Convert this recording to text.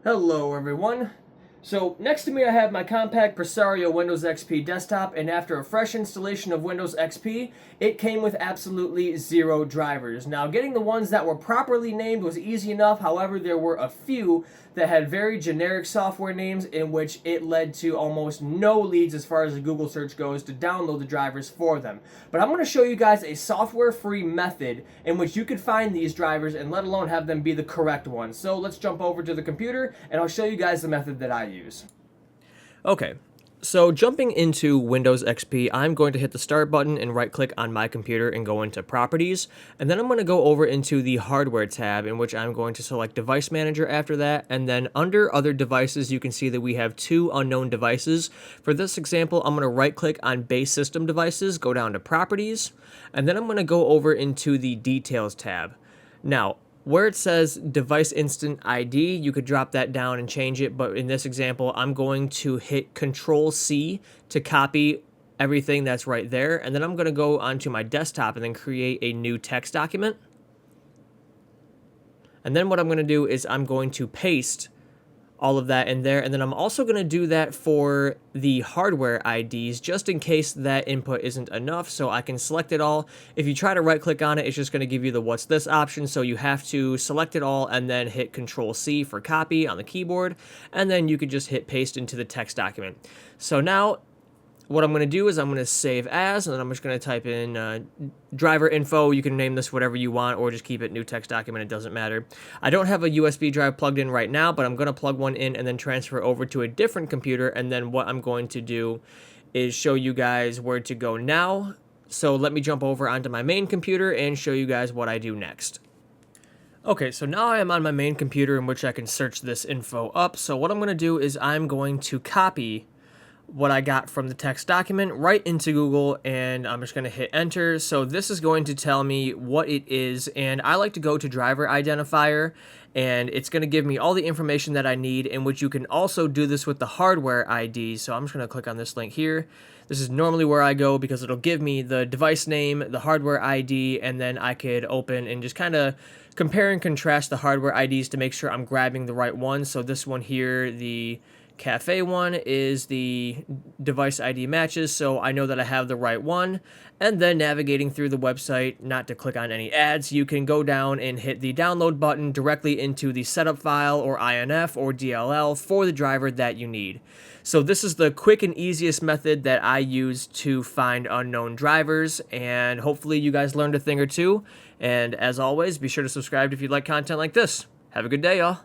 Hello everyone. So next to me I have my compaq Presario Windows XP desktop, and after a fresh installation of Windows XP, it came with absolutely zero drivers. Now getting the ones that were properly named was easy enough, however there were a few that had very generic software names in which it led to almost no leads as far as the Google search goes to download the drivers for them. But I'm going to show you guys a software-free method in which you could find these drivers and let alone have them be the correct ones. So let's jump over to the computer and I'll show you guys the method that I use. Okay, so jumping into Windows XP, I'm going to hit the Start button and right-click on my computer and go into Properties, and then I'm going to go over into the Hardware tab, in which I'm going to select Device Manager after that, and then under Other Devices, you can see that we have two unknown devices. For this example, I'm going to right-click on Base System Devices, go down to Properties, and then I'm going to go over into the Details tab. Now, where it says device instant ID, you could drop that down and change it, but in this example, I'm going to hit Control C to copy everything that's right there, and then I'm going to go onto my desktop and then create a new text document. And then what I'm going to do is I'm going to paste all of that in there, and then I'm also going to do that for the hardware IDs just in case that input isn't enough, so I can select it all. If you try to right click on it, it's just going to give you the what's this option, so you have to select it all and then hit Control C for copy on the keyboard, and then you could just hit paste into the text document. So now what I'm going to do is I'm going to save as, and then I'm just going to type in driver info. You can name this whatever you want, or just keep it new text document. It doesn't matter. I don't have a USB drive plugged in right now, but I'm going to plug one in and then transfer over to a different computer. And then what I'm going to do is show you guys where to go now. So let me jump over onto my main computer and show you guys what I do next. Okay, so now I am on my main computer in which I can search this info up. So what I'm going to do is I'm going to copy what I got from the text document right into Google, and I'm just going to hit enter. So this is going to tell me what it is, and I like to go to driver identifier, and it's going to give me all the information that I need, in which you can also do this with the hardware ID. So I'm just going to click on this link here. This is normally where I go because it'll give me the device name, the hardware ID, and then I could open and just kind of compare and contrast the hardware IDs to make sure I'm grabbing the right one. So this one here, the Cafe one, is the device ID matches, so I know that I have the right one. And then navigating through the website, not to click on any ads, you can go down and hit the download button directly into the setup file or INF or DLL for the driver that you need. So this is the quick and easiest method that I use to find unknown drivers, and hopefully you guys learned a thing or two. And as always, be sure to subscribe if you like content like this. Have a good day, y'all.